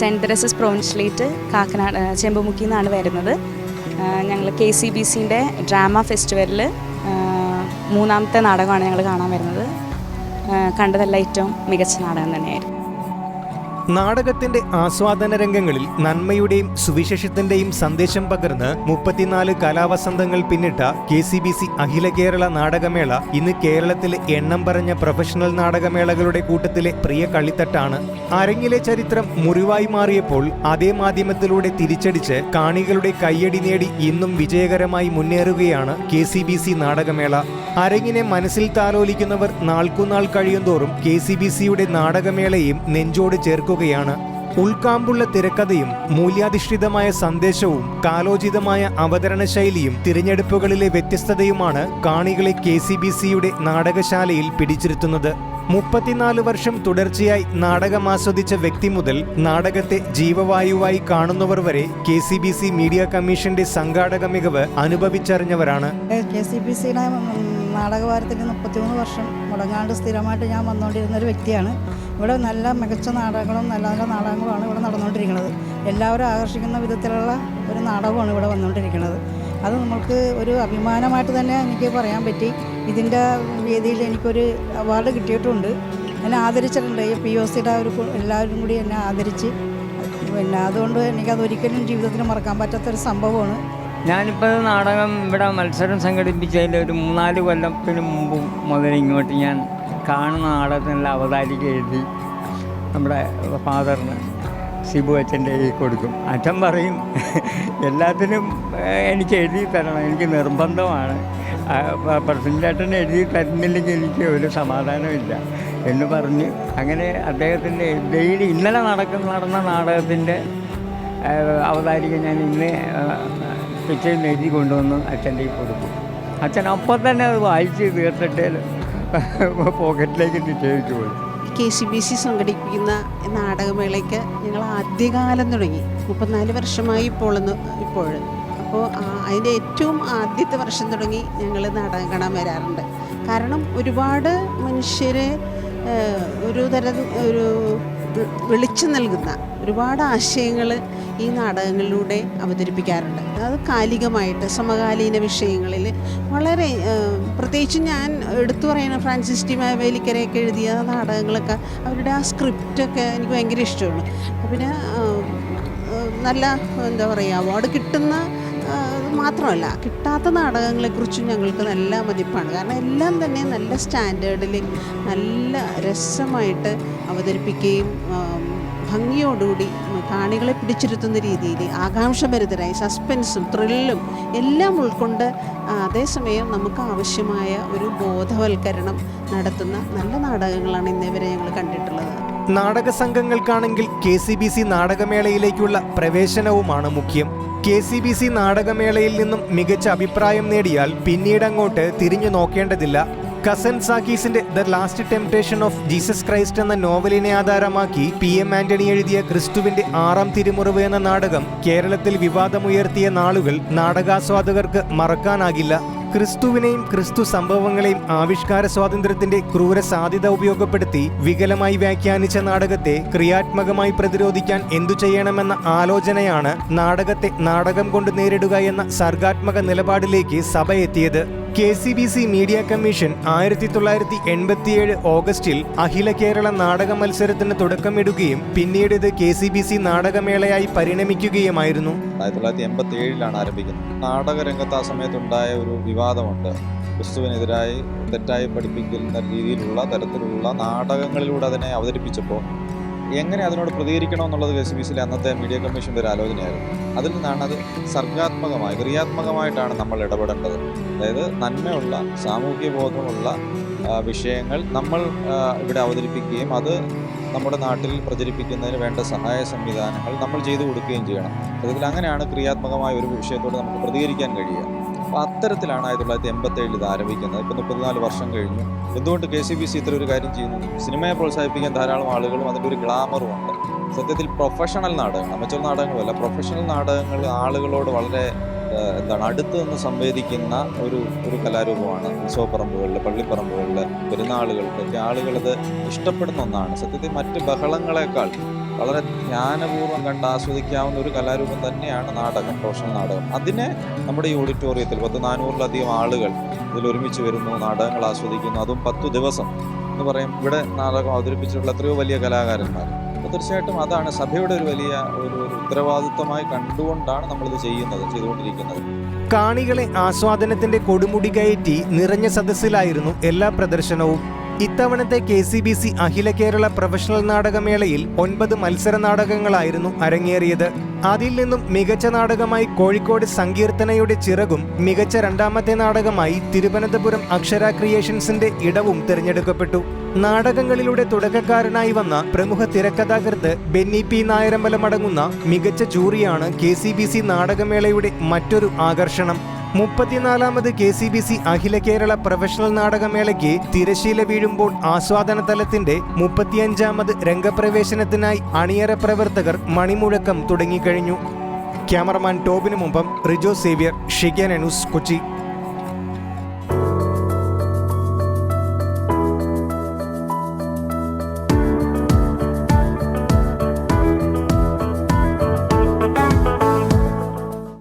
Cent Teresa's പ്രൊവിൻഷ്യലേറ്റ് Kakkanad ചെമ്പുമുക്കിൽ നിന്നാണ് വരുന്നത്. ഞങ്ങൾ KCBCൻ്റെ ഡ്രാമ ഫെസ്റ്റിവലിൽ മൂന്നാമത്തെ നാടകമാണ് ഞങ്ങൾ കാണാൻ വരുന്നത്. കണ്ടതെല്ലാം ഏറ്റവും മികച്ച നാടകം തന്നെയായിരുന്നു. നാടകത്തിന്റെ ആസ്വാദന രംഗങ്ങളിൽ നന്മയുടെയും സുവിശേഷത്തിന്റെയും സന്ദേശം പകർന്ന് 34 കലാവസന്തങ്ങൾ പിന്നിട്ട KCBC അഖില കേരള നാടകമേള ഇന്ന് കേരളത്തിലെ എണ്ണം പറഞ്ഞ പ്രൊഫഷണൽ നാടകമേളകളുടെ കൂട്ടത്തിലെ പ്രിയ കളിത്തട്ടാണ്. അരങ്ങിലെ ചരിത്രം മുറിവായി മാറിയപ്പോൾ അതേ മാധ്യമത്തിലൂടെ തിരിച്ചടിച്ച് കാണികളുടെ കയ്യടി നേടി ഇന്നും വിജയകരമായി മുന്നേറുകയാണ് KCBC നാടകമേള. അരങ്ങിനെ മനസ്സിൽ താലോലിക്കുന്നവർ നാൾക്കുനാൾ കഴിയുന്തോറും KCBCയുടെ നാടകമേളയും നെഞ്ചോട് ചേർക്കുകയാണ്. ഉൾക്കാമ്പുള്ള തിരക്കഥയും മൂല്യാധിഷ്ഠിതമായ സന്ദേശവും കാലോചിതമായ അവതരണ ശൈലിയും തിരഞ്ഞെടുപ്പുകളിലെ വ്യത്യസ്തതയുമാണ് കാണികളെ KCBCയുടെ നാടകശാലയിൽ പിടിച്ചിരുത്തുന്നത്. 34 വർഷം തുടർച്ചയായി നാടകം ആസ്വദിച്ച വ്യക്തി മുതൽ നാടകത്തെ ജീവവായുവായി കാണുന്നവർ വരെ KCBC മീഡിയ കമ്മീഷന്റെ സംഘാടക മികവ് അനുഭവിച്ചറിഞ്ഞവരാണ്. KCBCയുടെ നാടകവാരത്തിൽ 33 വർഷം മുടങ്ങാണ്ട് സ്ഥിരമായിട്ട് ഞാൻ വന്നുകൊണ്ടിരുന്നൊരു വ്യക്തിയാണ്. ഇവിടെ നല്ല മികച്ച നാടകങ്ങളും നല്ല നല്ല നാടകങ്ങളുമാണ് ഇവിടെ നടന്നുകൊണ്ടിരിക്കുന്നത്. എല്ലാവരും ആകർഷിക്കുന്ന വിധത്തിലുള്ള ഒരു നാടകമാണ് ഇവിടെ വന്നുകൊണ്ടിരിക്കുന്നത്. അത് നമ്മൾക്ക് ഒരു അഭിമാനമായിട്ട് തന്നെ എനിക്ക് പറയാൻ പറ്റി. ഇതിൻ്റെ വേദിയിൽ എനിക്കൊരു അവാർഡ് കിട്ടിയിട്ടുണ്ട്. എന്നെ ആദരിച്ചിട്ടുണ്ട്. POCയുടെ എല്ലാവരും കൂടി എന്നെ ആദരിച്ച് അതുകൊണ്ട് എനിക്കതൊരിക്കലും ജീവിതത്തിൽ മറക്കാൻ പറ്റാത്തൊരു സംഭവമാണ്. ഞാനിപ്പോൾ നാടകം ഇവിടെ മത്സരം സംഘടിപ്പിച്ചതിൽ ഒരു 3-4 കൊല്ലത്തിന് മുമ്പ് മുതൽ ഇങ്ങോട്ട് ഞാൻ കാണുന്ന നാടകത്തിനുള്ള അവതാരിക എഴുതി നമ്മുടെ ഫാദറിന് ഷിബു അച്ഛൻ്റെ കൊടുക്കും. അച്ഛൻ പറയും എല്ലാത്തിനും എനിക്ക് എഴുതി തരണം, എനിക്ക് നിർബന്ധമാണ്, പ്രസിഡൻ്റ് എഴുതി തരുന്നില്ലെങ്കിൽ എനിക്ക് ഒരു സമാധാനമില്ല എന്ന് പറഞ്ഞ് അങ്ങനെ അദ്ദേഹത്തിൻ്റെ ഡെയിലി ഇന്നലെ നടന്ന നാടകത്തിൻ്റെ അവതാരിക ഞാൻ ഇന്ന് പിറ്റേന്ന് എഴുതി കൊണ്ടുവന്ന് അച്ഛൻ്റെ കൊടുക്കും. അച്ഛൻ അപ്പം തന്നെ അത് വായിച്ച് തീർത്തിട്ട് പോക്കറ്റിലേക്ക് നിക്ഷേപിച്ചു പോയി. KCBC സംഘടിപ്പിക്കുന്ന നാടകമേളയ്ക്ക് ഞങ്ങൾ ആദ്യകാലം തുടങ്ങി 34 വർഷമായി ഇപ്പോൾ. അപ്പോൾ അതിൻ്റെ ഏറ്റവും ആദ്യത്തെ വർഷം തുടങ്ങി ഞങ്ങൾ നാടകം കാണാൻ വരാറുണ്ട്. കാരണം ഒരുപാട് മനുഷ്യരെ ഒരു വെളിച്ചം നൽകുന്ന ഒരുപാട് ആശയങ്ങൾ ഈ നാടകങ്ങളിലൂടെ അവതരിപ്പിക്കാറുണ്ട്. അത് കാലികമായിട്ട് സമകാലീന വിഷയങ്ങളിൽ വളരെ പ്രത്യേകിച്ച് ഞാൻ എടുത്തു പറയുന്ന ഫ്രാൻസിസ് ടി മാവേലിക്കരയൊക്കെ എഴുതിയ നാടകങ്ങളൊക്കെ അവരുടെ ആ സ്ക്രിപ്റ്റൊക്കെ എനിക്ക് ഭയങ്കര ഇഷ്ടമാണ്. പിന്നെ നല്ല എന്താ പറയുക, അവാർഡ് കിട്ടുന്ന മാത്രമല്ല കിട്ടാത്ത നാടകങ്ങളെക്കുറിച്ചും ഞങ്ങൾക്ക് നല്ല മതിപ്പാണ്. കാരണം എല്ലാം തന്നെ നല്ല സ്റ്റാൻഡേർഡിൽ നല്ല രസമായിട്ട് അവതരിപ്പിക്കുകയും ഭംഗിയോടുകൂടി കാണികളെ പിടിച്ചിരുത്തുന്ന രീതിയിൽ ആകാംക്ഷഭരിതരായി സസ്പെൻസും ത്രില്ലും എല്ലാം ഉൾക്കൊണ്ട് അതേസമയം നമുക്ക് ആവശ്യമായ ഒരു ബോധവൽക്കരണം നടത്തുന്ന നല്ല നാടകങ്ങളാണ് ഇന്നേവരെ ഞങ്ങൾ കണ്ടിട്ടുള്ളത്. നാടക സംഘങ്ങൾക്കാണെങ്കിൽ KCBC നാടകമേളയിലേക്കുള്ള പ്രവേശനവുമാണ് മുഖ്യം. KCBC നാടകമേളയിൽ നിന്നും മികച്ച അഭിപ്രായം നേടിയാൽ പിന്നീടങ്ങോട്ട് തിരിഞ്ഞു നോക്കേണ്ടതില്ല. കസൻ സാക്കീസിന്റെ the last temptation of Jesus Christ എന്ന നോവലിനെ ആധാരമാക്കി PM ആന്റണി എഴുതിയ ക്രിസ്തുവിന്റെ 6ാം തിരുമുറിവ് എന്ന നാടകം കേരളത്തിൽ വിവാദമുയർത്തിയ നാളുകൾ നാടകാസ്വാദകർക്ക് മറക്കാനാകില്ല. ക്രിസ്തുവിനെയും ക്രിസ്തു സംഭവങ്ങളെയും ആവിഷ്കാര സ്വാതന്ത്ര്യത്തിന്റെ ക്രൂര സാധ്യത ഉപയോഗപ്പെടുത്തി വികലമായി വ്യാഖ്യാനിച്ച നാടകത്തെ ക്രിയാത്മകമായി പ്രതിരോധിക്കാൻ എന്തു ചെയ്യണമെന്ന ആലോചനയാണ് നാടകത്തെ നാടകം കൊണ്ട് നേരിടുക എന്ന സർഗാത്മക നിലപാടിലേക്ക് സഭ എത്തിയത്. KCBC മീഡിയ കമ്മീഷൻ 1987 ഓഗസ്റ്റിൽ അഖില കേരള നാടക മത്സരത്തിന് തുടക്കമിടുകയും പിന്നീട് ഇത് KCBC നാടകമേളയായി പരിണമിക്കുകയുമായിരുന്നു. 1987 ആരംഭിക്കുന്നത്. നാടകരംഗത്ത് ആ സമയത്തുണ്ടായ ഒരു വിവാദമുണ്ട്. ക്രിസ്തുവിനെതിരായി തെറ്റായി പഠിപ്പിക്കുന്ന രീതിയിലുള്ള തരത്തിലുള്ള നാടകങ്ങളിലൂടെ അതിനെ അവതരിപ്പിച്ചപ്പോൾ എങ്ങനെ അതിനോട് പ്രതികരിക്കണമെന്നുള്ളത് KCBCയിലെ അന്നത്തെ മീഡിയ കമ്മീഷൻ്റെ ഒരു ആലോചനയായിരുന്നു. അതിൽ നിന്നാണ് അത് സർഗാത്മകമായി ക്രിയാത്മകമായിട്ടാണ് നമ്മൾ ഇടപെടേണ്ടത്. അതായത് നന്മയുള്ള സാമൂഹ്യ ബോധമുള്ള വിഷയങ്ങൾ നമ്മൾ ഇവിടെ അവതരിപ്പിക്കുകയും അത് നമ്മുടെ നാട്ടിൽ പ്രചരിപ്പിക്കുന്നതിന് വേണ്ട സഹായ സംവിധാനങ്ങൾ നമ്മൾ ചെയ്തു കൊടുക്കുകയും ചെയ്യണം. അതിൽ അങ്ങനെയാണ് ക്രിയാത്മകമായ ഒരു വിഷയത്തോട് നമുക്ക് പ്രതികരിക്കാൻ കഴിയുക. അപ്പോൾ അത്തരത്തിലാണ് 1987 ഇത് ആരംഭിക്കുന്നത്. ഇപ്പോൾ 34 വർഷം കഴിഞ്ഞു. എന്തുകൊണ്ട് KCBC ഇത്ര ഒരു കാര്യം ചെയ്യുന്നു? സിനിമയെ പ്രോത്സാഹിപ്പിക്കാൻ ധാരാളം ആളുകളും അതിൻ്റെ ഒരു ഗ്ലാമറും ഉണ്ട്. സത്യത്തിൽ പ്രൊഫഷണൽ നാടകങ്ങൾ, അമച്ചർ നാടകങ്ങളുമല്ല, പ്രൊഫഷണൽ നാടകങ്ങൾ ആളുകളോട് വളരെ അടുത്ത് നിന്ന് സംവേദിക്കുന്ന ഒരു കലാരൂപമാണ്. ഉത്സവപ്പറമ്പുകളിൽ, പള്ളിപ്പറമ്പുകളിൽ, പെരുന്നാളുകൾക്കൊക്കെ ആളുകളത് ഇഷ്ടപ്പെടുന്ന ഒന്നാണ്. സത്യത്തിൽ മറ്റ് ബഹളങ്ങളെക്കാൾ വളരെ ജ്ഞാനപൂർവ്വം കണ്ട് ആസ്വദിക്കാവുന്ന ഒരു കലാരൂപം തന്നെയാണ് നാടകം, പ്രൊഫഷണൽ നാടകം. അതിനെ നമ്മുടെ ഈ ഓഡിറ്റോറിയത്തിൽ 400-ലധികം ആളുകൾ ഇതിൽ ഒരുമിച്ച് വരുന്നു, നാടകങ്ങൾ ആസ്വദിക്കുന്നു, അതും 10 ദിവസം എന്ന് പറയും. ഇവിടെ നാടകം അവതരിപ്പിച്ചിട്ടുള്ള എത്രയോ വലിയ കലാകാരന്മാർ. അപ്പോൾ തീർച്ചയായിട്ടും അതാണ് സഭയുടെ ഒരു വലിയ ഒരു ഉത്തരവാദിത്വമായി കണ്ടുകൊണ്ടാണ് നമ്മളിത് ചെയ്തുകൊണ്ടിരിക്കുന്നത്. കാണികളെ ആസ്വാദനത്തിന്റെ കൊടുമുടി കയറ്റി നിറഞ്ഞ സദസ്സിലായിരുന്നു എല്ലാ പ്രദർശനവും. ഇത്തവണത്തെ KCBC അഖില കേരള പ്രൊഫഷണൽ നാടകമേളയിൽ 9 മത്സര നാടകങ്ങളായിരുന്നു അരങ്ങേറിയത്. അതിൽ നിന്നും മികച്ച നാടകമായി കോഴിക്കോട് സങ്കീർത്തനയുടെ ചിറകും, മികച്ച രണ്ടാമത്തെ നാടകമായി തിരുവനന്തപുരം അക്ഷര ക്രിയേഷൻസിന്റെ ഇടവും തിരഞ്ഞെടുക്കപ്പെട്ടു. നാടകങ്ങളിലൂടെ തുടക്കക്കാരനായി വന്ന പ്രമുഖ തിരക്കഥാകൃത്ത് ബെന്നി പി നായരമ്പലം അടങ്ങുന്ന മികച്ച ജൂറിയാണ് KCBC നാടകമേളയുടെ മറ്റൊരു ആകർഷണം. 34ാമത് KCBC അഖില കേരള പ്രൊഫഷണൽ നാടകമേളയ്ക്ക് തിരശീല വീഴുമ്പോൾ ആസ്വാദന തലത്തിന്റെ 35ാമത് രംഗപ്രവേശനത്തിനായി അണിയറ പ്രവർത്തകർ മണിമുഴക്കം തുടങ്ങിക്കഴിഞ്ഞു. ക്യാമറമാൻ ടോബിനു മുമ്പം റിജോ സേവ്യർ, ഷിഗേന ന്യൂസ്, കൊച്ചി.